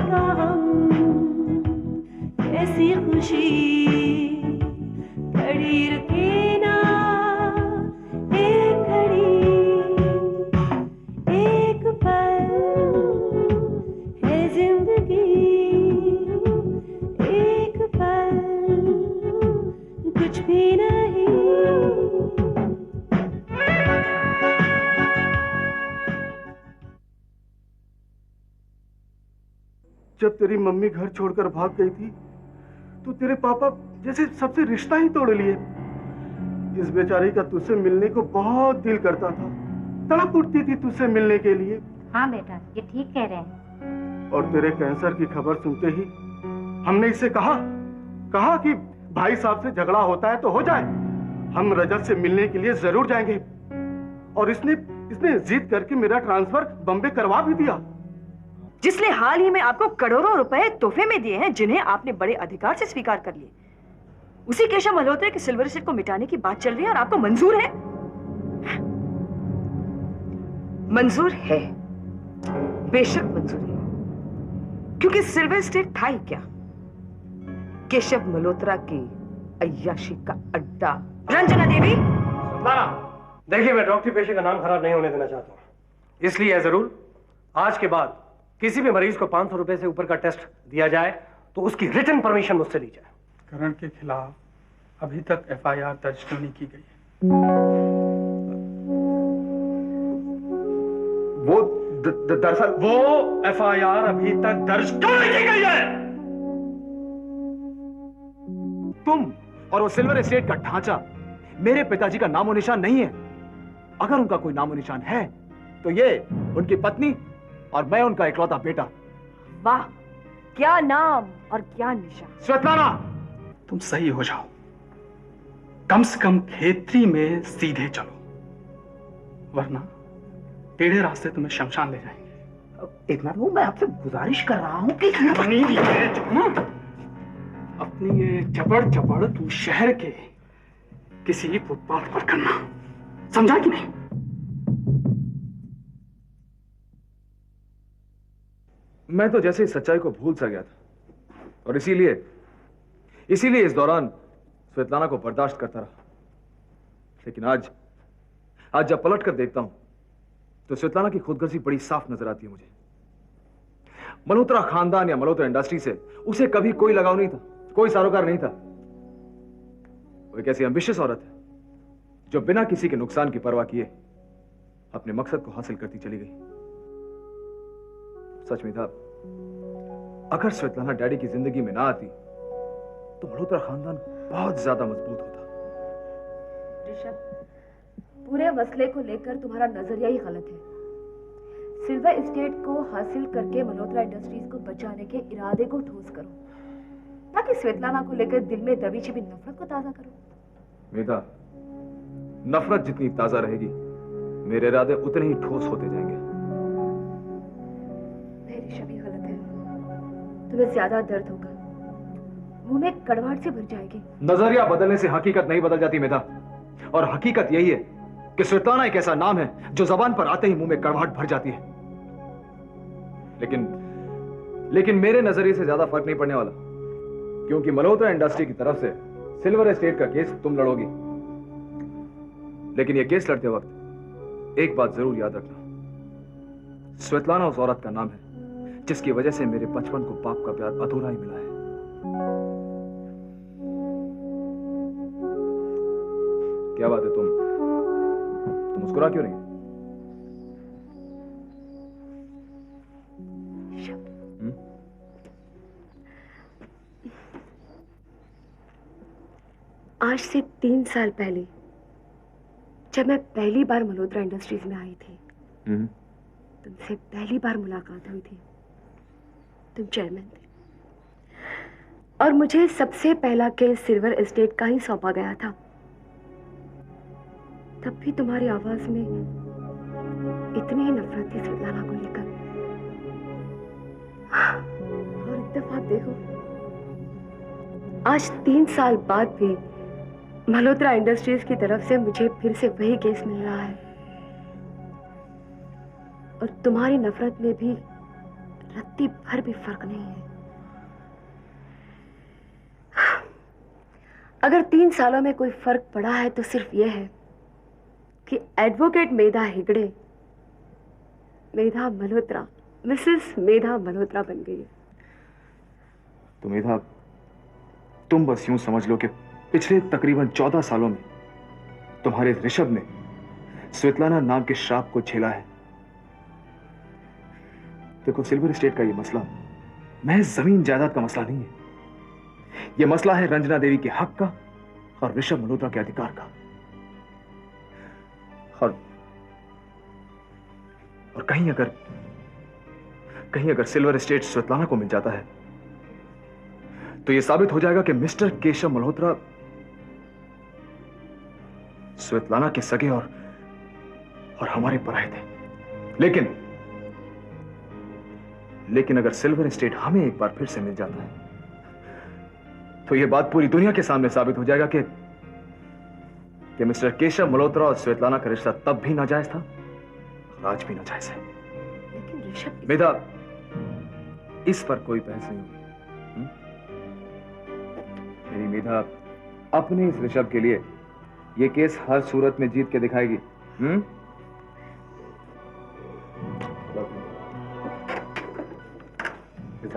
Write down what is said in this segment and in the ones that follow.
का हम, कैसी खुशी खड़ी रुके ना एक घड़ी, एक पल है जिंदगी, एक पल कुछ भी नहीं। जब तेरी मम्मी घर छोड़कर भाग गई थी तो तेरे पापा जैसे सबसे रिश्ता ही तोड़ लिए। इस बेचारी का तुझसे मिलने को बहुत दिल करता था, तड़प उठती थी तुझसे मिलने के लिए। हाँ बेटा, ये ठीक कह रहे हैं। और तेरे कैंसर की खबर सुनते ही हमने इससे कहा कि भाई साहब से झगड़ा होता है तो हो जाए, हम रजत से मिलने के लिए जरूर जाएंगे। और इसने जिद करके मेरा ट्रांसफर बॉम्बे करवा भी दिया, जिसने हाल ही में आपको करोड़ों रुपए तोहफे में दिए हैं, जिन्हें आपने बड़े अधिकार से स्वीकार कर लिए। उसी केशव मल्होत्रा के सिल्वर स्टेट को मिटाने की बात चल रही है और आपको मंजूर है? मंजूर है, बेशक मंजूर है, क्योंकि सिल्वर स्टेट था ही क्या, केशव मल्होत्रा की अय्याशी का अड्डा। रंजना देवी, देखिए, मैं डॉक्टरी पेशे का नाम खराब नहीं होने देना चाहता हूं, इसलिए जरूर आज के बाद किसी भी मरीज को 500 रुपए से ऊपर का टेस्ट दिया जाए तो उसकी रिटन परमिशन मुझसे ली जाए। करण के खिलाफ अभी तक एफआईआर दर्ज नहीं की गई है। वो दरअसल वो एफआईआर अभी तक दर्ज क्यों नहीं की गई है? तुम और वो सिल्वर एस्टेट का ढांचा मेरे पिताजी का नामो निशान नहीं है। अगर उनका कोई नामो निशान है तो ये उनकी पत्नी और मैं उनका इकलौता बेटा। वाह, क्या नाम और क्या निशान। स्वेतलाना, तुम सही हो जाओ, कम से कम खेतरी में सीधे चलो, वरना टेढ़े रास्ते तुम्हें शमशान ले जाएंगे। इतना तो मैं आपसे गुजारिश कर रहा हूं कि अपनी ये चपड़ तू शहर के किसी फुटपाथ पर करना, समझा कि नहीं? मैं तो जैसे ही सच्चाई को भूल सा गया था और इसीलिए इस दौरान स्वेतलाना को बर्दाश्त करता रहा। लेकिन आज जब पलट कर देखता हूं तो स्वेतलाना की खुदगर्जी बड़ी साफ नजर आती है मुझे। मल्होत्रा खानदान या मल्होत्रा इंडस्ट्री से उसे कभी कोई लगाव नहीं था, कोई सरोकार नहीं था। वो एक ऐसी एम्बिशियस औरत है जो बिना किसी के नुकसान की परवाह किए अपने मकसद को हासिल करती चली गई। सच में था, अगर स्वेतलाना डैडी की जिंदगी में ना आती तो मल्होत्रा खानदान बहुत ज्यादा मजबूत होता। ऋषभ, पूरे मसले को लेकर तुम्हारा नजरिया ही गलत है। सिल्वर एस्टेट को हासिल करके मल्होत्रा इंडस्ट्रीज को बचाने के इरादे को ठोस करो, ताकि स्वेतलाना को लेकर दिल में दबी छिपी नफरत को ताजा करो। मेधा, नफरत जितनी ताजा रहेगी मेरे इरादे उतने ही ठोस होते जाएंगे। ऋषभ, ये गलत है, तुम्हें ज्यादा दर्द होगा, मुंह में कड़वाहट से भर जाएगी। नजरिया बदलने से हकीकत नहीं बदल जाती मेधा, और हकीकत यही है कि स्वेतलाना एक ऐसा नाम है जो जबान पर आते ही मुंह में कड़वाहट भर जाती है। लेकिन मेरे नजरिए से ज्यादा फर्क नहीं पड़ने वाला, क्योंकि मल्होत्रा इंडस्ट्री की तरफ से सिल्वर एस्टेट का केस तुम लड़ोगी। लेकिन यह केस लड़ते वक्त एक बात जरूर याद रखना, स्वेतलाना उस औरत का नाम है जिसकी वजह से मेरे बचपन को बाप का प्यार अधूरा ही मिला है। क्या बात है, तुम मुस्कुरा क्यों नहीं? आज से 3 साल पहले जब मैं पहली बार मल्होत्रा इंडस्ट्रीज में आई थी, तुमसे पहली बार मुलाकात हुई थी। तुम चेयरमैन थे और मुझे सबसे पहला केस सिल्वर एस्टेट का ही सौंपा गया था। तब भी तुम्हारी आवाज में इतनी ही नफरत थी स्वेतलाना को लेकर। और इत्तेफाक देखो, आज 3 साल बाद भी मल्होत्रा इंडस्ट्रीज की तरफ से मुझे फिर से वही केस मिल रहा है और तुम्हारी नफरत में भी रत्ती चुटकी भर भी फर्क नहीं है। अगर 3 सालों में कोई फर्क पड़ा है तो सिर्फ यह है कि एडवोकेट मेधा हेगड़े मेधा मल्होत्रा, मिसेस मेधा मल्होत्रा बन गई है। तो मेधा, तुम बस यूं समझ लो कि पिछले तकरीबन 14 सालों में तुम्हारे ऋषभ ने स्वेतलाना नाम के श्राप को झेला है। देखो, सिल्वर स्टेट का यह मसला महज जमीन जायदाद का मसला नहीं है। यह मसला है रंजना देवी के हक का और ऋषभ मल्होत्रा के अधिकार का। और कहीं अगर सिल्वर स्टेट स्वेतलाना को मिल जाता है तो यह साबित हो जाएगा कि मिस्टर केशव मल्होत्रा स्वेतलाना के सगे और हमारे पराये थे। लेकिन अगर सिल्वर स्टेट हमें एक बार फिर से मिल जाता है तो यह बात पूरी दुनिया के सामने साबित हो जाएगा कि मिस्टर केशव मल्होत्रा और स्वेतलाना का रिश्ता तब भी नाजायज था और आज भी नाजायज है। लेकिन ऋषभ, मेधा, इस पर कोई बहस नहीं होगी। मेरी मेधा अपने इस ऋषभ के लिए यह केस हर सूरत में जीत के दिखाएगी।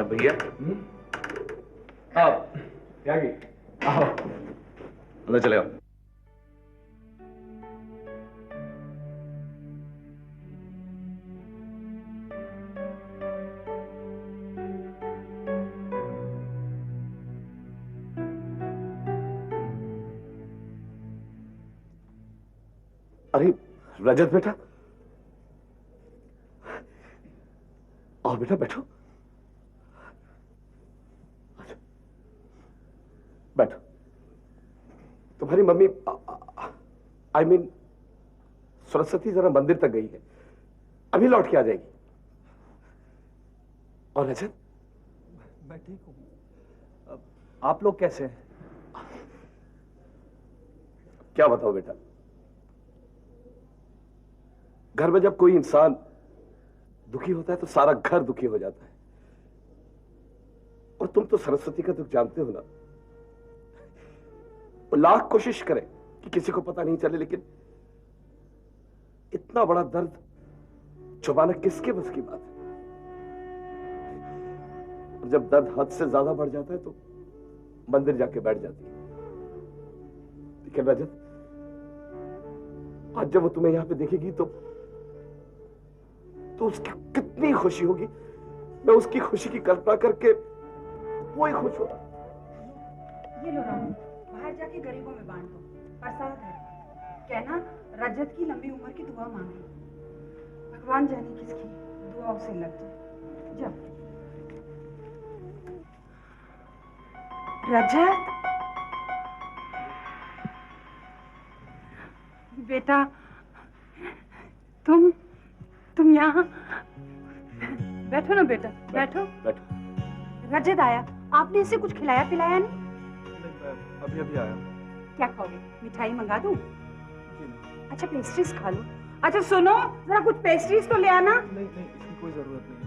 भैया आओ, त्यागी, आओ, अंदर चले आओ। अरे रजत बेटा, आओ बेटा, बैठो बैठो। तुम्हारी मम्मी आई मीन सरस्वती जरा मंदिर तक गई है, अभी लौट के आ जाएगी। और रजत? मैं ठीक हूं। आप लोग कैसे हैं? क्या बताओ बेटा, घर में जब कोई इंसान दुखी होता है तो सारा घर दुखी हो जाता है। और तुम तो सरस्वती का दुख जानते हो ना। वो लाख कोशिश करे कि किसी को पता नहीं चले, लेकिन इतना बड़ा दर्द छुपाना किसके बस की बात है। और जब दर्द हद से ज्यादा बढ़ जाता है तो मंदिर जाके बैठ जाती है। लेकिन रजत, आज जब वो तुम्हें यहां पे देखेगी तो उसकी कितनी खुशी होगी। मैं उसकी खुशी की कल्पना करके वो ही खुश होगा। ये लो रामू, बाहर जाके गरीबों में बांट दो, प्रसाद है। कहना रजत की लंबी उम्र की दुआ मांगी, भगवान जाने किसकी दुआ उसे लग जाए। जाओ। रजत बेटा, तुम यहाँ बैठो ना बेटा, बैठो। रजत आया, आपने इसे कुछ खिलाया पिलाया नहीं? अभी आया। क्या खाओगे? मिठाई मंगा दूं? अच्छा पेस्ट्रीज खा लो। अच्छा सुनो, जरा कुछ पेस्ट्रीज तो ले आना। नहीं, इसकी कोई जरूरत नहीं।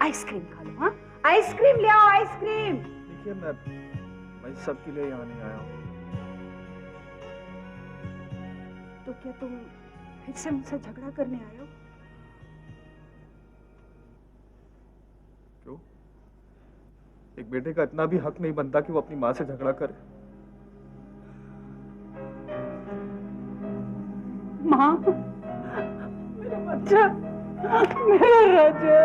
आइसक्रीम खा लो। हाँ, आइसक्रीम ले आओ, आइसक्रीम। देखिए, मैं सबके लिए यहाँ नहीं आया हूँ। तो क्या तुम फिर से मुझसे झगड़ा करने आए हो? क्यों? एक बेटे का इतना भी हक नहीं बनता कि वो अपनी माँ से झगड़ा करे। माँ, मेरा बच्चा, मेरा राजा,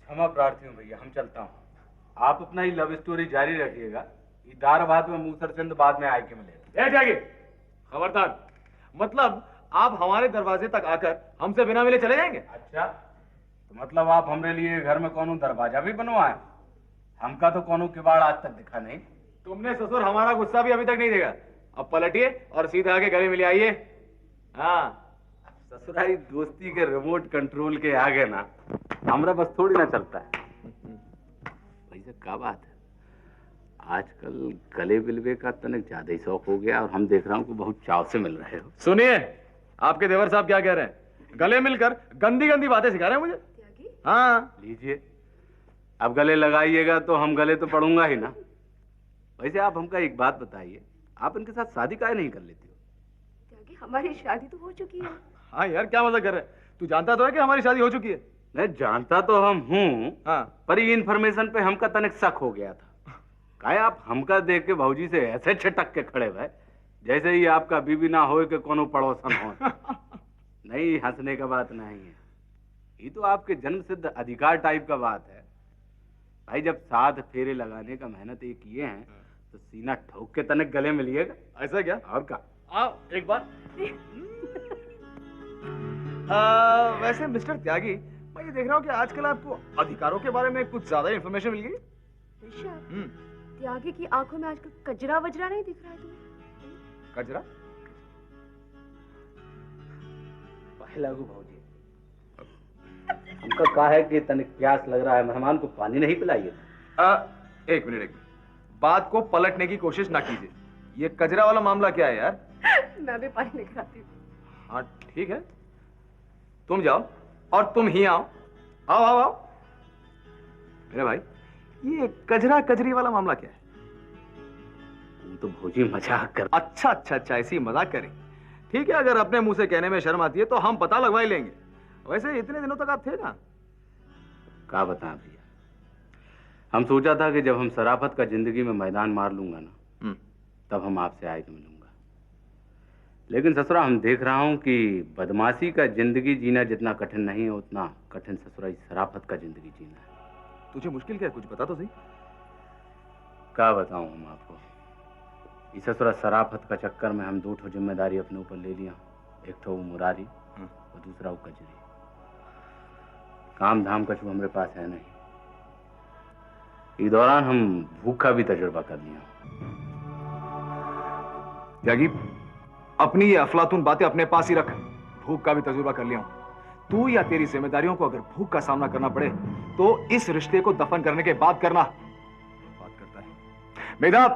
क्षमा प्रार्थी हूँ भैया, हम चलता हूँ। आप अपना ये लव स्टोरी जारी रखिएगा। ये दारबाद में मूसरचंद बाद में आके मिलेगा। जाइए, खबरदार। मतलब आप हमारे दरवाजे तक आकर हमसे बिना मिले चले जाएंगे? अच्छा, तो मतलब आप हमारे लिए घर में कौन दरवाजा भी बनवाए? हमका तो कौन किवाड़ आज तक दिखा नहीं। तुमने ससुर हमारा गुस्सा भी अभी तक नहीं देगा। अब पलटिए और सीधे आके गले मिले आइए। हाँ, ससुरारी दोस्ती के रिमोट कंट्रोल के आगे ना हमरा बस थोड़ी ना चलता है। भैया क्या बात है, आजकल गले बिलवे का तनिक ज्यादा ही शौक हो गया और हम देख रहा हूँ कि बहुत चाव से मिल रहे हो। सुनिए, आपके देवर साहब क्या कह रहे हैं? गले मिलकर गंदी गंदी बातें सिखा रहे हैं मुझे। हाँ लीजिए, अब गले लगाइएगा तो हम गले तो पड़ूंगा ही ना। वैसे आप हमका एक बात बताइए, आप इनके साथ शादी काहे नहीं कर लेती हो? त्यागी, हमारी शादी तो हो चुकी है। हाँ यार, क्या मजाक कर रहे हैं? तू जानता तो है कि हमारी शादी हो चुकी है। मैं जानता तो हम हूँ, हाँ, पर ये इन्फॉर्मेशन पे हमका तनिक शक हो गया था। काहे आप हमका देख के भौजी से ऐसे छिटक के खड़े भाई जैसे ही आपका बीबी ना हो कि कोनो पड़ोसन हो। नहीं, हंसने का बात नहीं है, ये तो आपके जन्म सिद्ध अधिकार टाइप का बात है भाई। जब 7 फेरे लगाने का मेहनत ये किए हैं तो सीना ठोक के तनिक गले मिलिएगा। ऐसा क्या? और क्या? आओ एक बार। वैसे मिस्टर त्यागी, मैं ये देख रहा हूँ कि आजकल आपको अधिकारों के बारे में कुछ ज्यादा इंफॉर्मेशन मिल गई। त्यागी की आंखों में आजकल कजरा वजरा नहीं दिख रहा है तुम्हें? कजरा? पहला को भौजी, हमका कहा है कि तनिक प्यास लग रहा है, मेहमान को पानी नहीं पिलाइए। एक मिनट, बात को पलटने की कोशिश ना कीजिए। ये कजरा वाला मामला क्या है यार? मैं भी पानी लेकर आती हूँ। हाँ ठीक है, तुम जाओ और तुम ही आओ। आओ आओ आओ मेरे भाई, ये कजरा कजरी वाला मामला क्या है? तुम तो भौजी मजाक कर। अच्छा अच्छा अच्छा, ऐसी मजाक करें। ठीक है, अगर अपने मुंह से कहने में शर्म आती है तो हम पता लगवा ही लेंगे। वैसे इतने दिनों तक आप थे ना? क्या बताएं भैया, हम सोचा था कि जब हम शराफत का जिंदगी में मैदान मार लूंगा ना, तब हम आपसे आए तो मिलूंगा। लेकिन ससुरा, हम देख रहा हूं कि बदमाशी का जिंदगी जीना जितना कठिन नहीं है, उतना कठिन ससुरा इस शराफत का जिंदगी जीना है। तुझे मुश्किल क्या है? कुछ बता तो सही। क्या बताऊं हम आपको, इस ससुरा शराफत का चक्कर में हम 2 ठो जिम्मेदारी अपने ऊपर ले लिया। एक ठो वो मुरारी और दूसरा वो कजरी। काम धाम कछु हमारे पास है नहीं। इस दौरान हम भूख का भी तजुर्बा कर लिया। त्यागी, अपनी ये अफलातून बातें अपने पास ही रख। भूख का भी तजुर्बा कर लिया हूं। तू या तेरी जिम्मेदारियों को अगर भूख का सामना करना पड़े तो इस रिश्ते को दफन करने के बाद करना। बात करता है। मेधाब,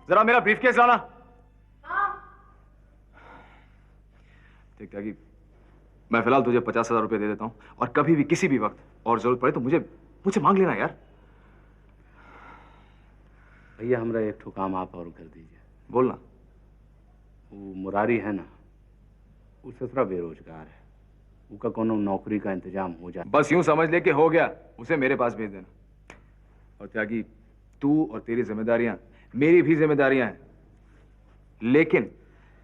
जरा मेरा ब्रीफकेस लाना। ठीक त्यागी, मैं फिलहाल तुझे 50,000 रुपए दे देता हूं और कभी भी किसी भी वक्त और जरूरत पड़े तो मुझे मांग लेना यार। भैया, हमरा एक ठो काम आप और कर दीजिए। बोलना। वो मुरारी है ना, वो ससुरा बेरोजगार है, उसका कोनो नौकरी का इंतजाम हो जाए। बस यूं समझ ले कि हो गया, उसे मेरे पास भेज देना। और त्यागी, तू और तेरी जिम्मेदारियां मेरी भी जिम्मेदारियां हैं, लेकिन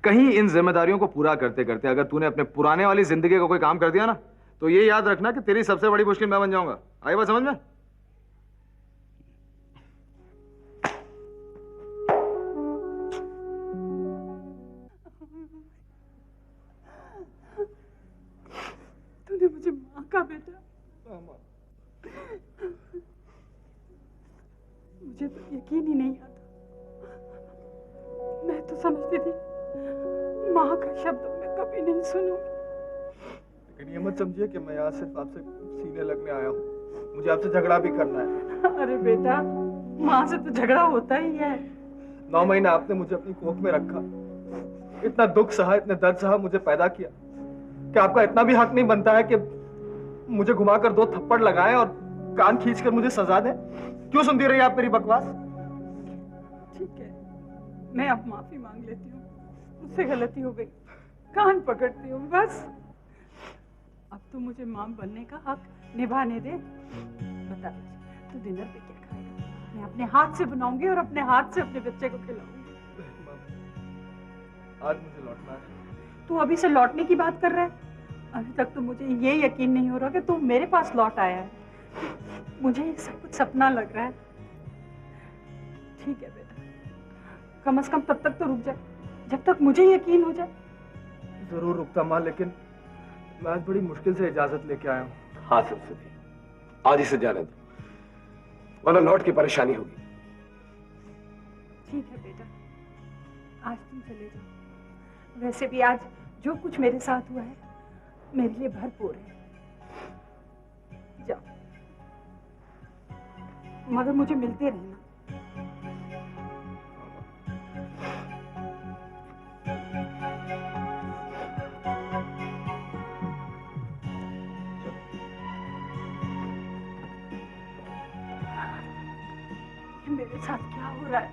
कहीं इन जिम्मेदारियों को पूरा करते करते अगर तूने अपने पुराने वाली जिंदगी का कोई काम कर दिया ना, तो ये याद रखना कि तेरी सबसे बड़ी मुश्किल मैं बन जाऊंगा। आई बात समझ में? तूने मुझे माँ का बेटा। मुझे तो यकीन ही नहीं आता। मैं तो समझती थी माँ का शब्द मैं कभी नहीं सुनूंगी। लेकिन ये मत समझिए कि मैं यहाँ सिर्फ आपसे सीने लगने आया हूँ। मुझे आपसे झगड़ा भी करना है। अरे बेटा, माँ से तो झगड़ा होता ही है। 9 महीना आपने मुझे अपनी कोख में रखा, इतना दुख सहा, इतने दर्द सहा, मुझे पैदा किया। क्या आपका इतना भी हक नहीं बनता है कि मुझे घुमाकर 2 थप्पड़ लगाएं और कान खींचकर मुझे सजा दें? क्यों सुनती रही आप मेरी बकवास? ठीक है, मैं अब माफी मांग लेती हूँ, मुझसे गलती हो गई, कान पकड़ती हूँ बस। अब तो मुझे माँ बनने का हक निभाने दे। बता तू डिनर पे क्या खाएगा? मैं अपने हाथ से बनाऊंगी और अपने हाथ से अपने बच्चे को खिलाऊंगी। आज मुझे लौटना है। तू अभी से लौटने की बात कर रहा है? अभी तक तो मुझे ये यकीन नहीं हो रहा कि तू मेरे पास लौट आया है। मुझे ये सब कुछ सपना लग रहा है। ठीक है बेटा, कम से कम तब तक तो रुक जा जब तक मुझे यकीन हो जाए। जरूर रुकता माँ, लेकिन मैं आज बड़ी मुश्किल से इजाजत लेके आया हूँ। हाँ सरस्वती, आज इसे जाने दो, वरना लौट की परेशानी होगी। ठीक है बेटा, आज तुम चले जाओ। वैसे भी आज जो कुछ मेरे साथ हुआ है मेरे लिए भरपूर है। जाओ, मगर मुझे मिलते रहना। साथ क्या हो रहा है?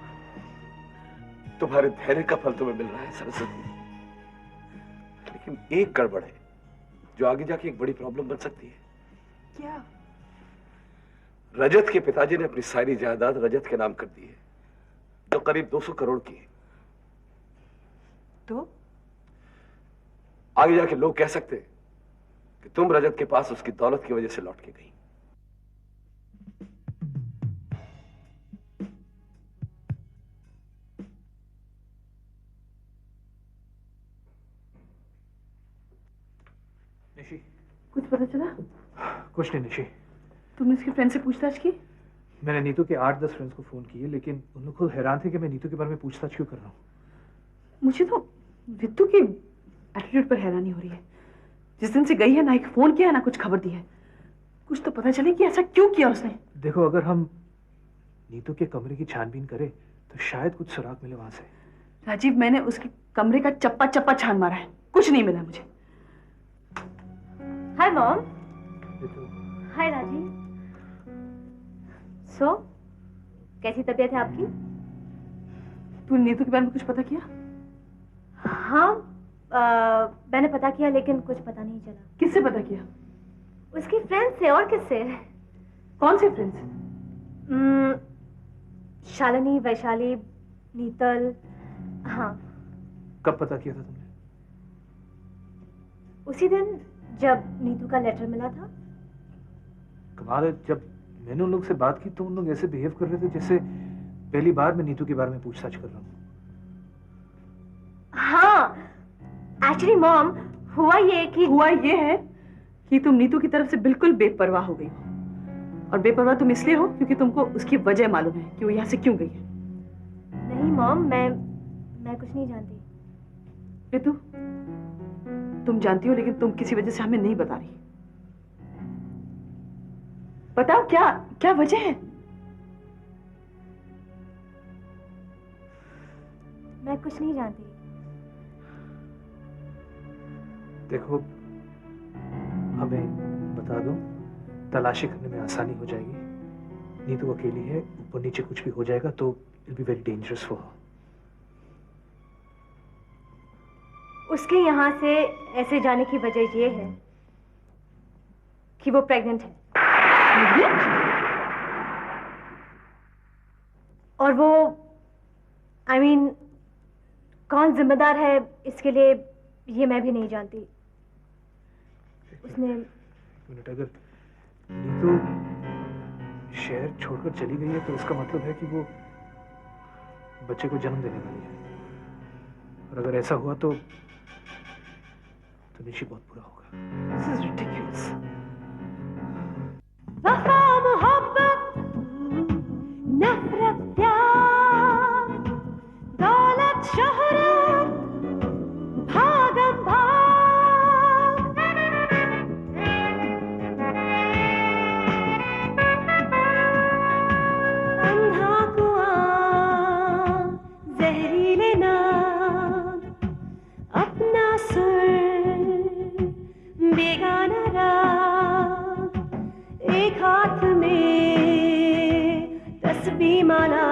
तुम्हारे धैर्य का फल तुम्हें मिल रहा है सरस्वती, लेकिन एक गड़बड़ है जो आगे जाके एक बड़ी प्रॉब्लम बन सकती है। क्या? रजत के पिताजी ने अपनी सारी जायदाद रजत के नाम कर दी है, जो करीब 200 करोड़ की है। तो आगे जाके लोग कह सकते हैं कि तुम रजत के पास उसकी दौलत की वजह से लौट के गई। निशी, कुछ पता चला? कुछ नहीं निशी। तुमने उसके फ्रेंड से पूछताछ की? मैंने नीतू के 8-10 फ्रेंड्स को फोन किए, लेकिन उन लोग खुद हैरान थे कि मैं नीतू के बारे में पूछताछ क्यों कर रहा हूँ। मुझे तो रितु की एटीट्यूड पर हैरानी हो रही है। जिस दिन से गई है, ना एक फोन किया ना कुछ खबर दी है। कुछ तो पता चले कि ऐसा क्यों किया उसने। देखो, अगर हम नीतू के कमरे की छानबीन करें तो शायद कुछ सुराग मिले वहां से। राजीव, मैंने उसके कमरे का चप्पा चप्पा छान मारा है, कुछ नहीं मिला मुझे। Hi mom. हाय राजीव। सो कैसी तबीयत है आपकी? तू नीतू के बारे में कुछ पता किया? हाँ, मैंने पता किया, लेकिन कुछ पता नहीं चला। किससे पता किया? उसकी फ्रेंड्स से। और किससे? कौन से फ्रेंड्स? शालिनी, वैशाली, नीतल। हाँ। कब पता किया था तुमने? उसी दिन जब नीतू का लेटर मिला था। कमाल है, जब मैंने उन लोग से बात की तो उन लोग ऐसे बिहेव कर रहे थे जैसे पहली बार मैं नीतू के बारे में पूछताछ कर रहा हूँ। हाँ, एक्चुअली मॉम, हुआ ये है कि तुम नीतू की तरफ से बिल्कुल बेपरवाह हो गई हो। और बेपरवाह तुम इसलिए हो क्योंकि तुमको उसकी वजह मालूम है कि वो यहाँ से क्यों गई है। नहीं मॉम, मैं कुछ नहीं जानती। रितु, तुम जानती हो, लेकिन तुम किसी वजह से हमें नहीं बता रही। बताओ, क्या वजह है? मैं कुछ नहीं जानती। देखो, हमें बता दो, तलाशी करने में आसानी हो जाएगी। नीतू अकेली है, ऊपर नीचे कुछ भी हो जाएगा तो it be very dangerous for her. उसके यहाँ से ऐसे जाने की वजह ये है कि वो प्रेग्नेंट है। और वो I mean, कौन जिम्मेदार है इसके लिए, ये मैं भी नहीं जानती। उसने मिनट, अगर नीतू शहर छोड़कर चली गई है तो इसका मतलब है कि वो बच्चे को जन्म देने वाली है। और अगर ऐसा हुआ तो निशी बहुत बुरा होगा। This is ridiculous. वफा, मोहब्बत, नफरत, प्यार, दौलत, शोहरत, भागम भाग, अंधा कुआं, जहरीले नाम, अपना सुर, बेगाना राग, एक हाथ में तस्बीह माला,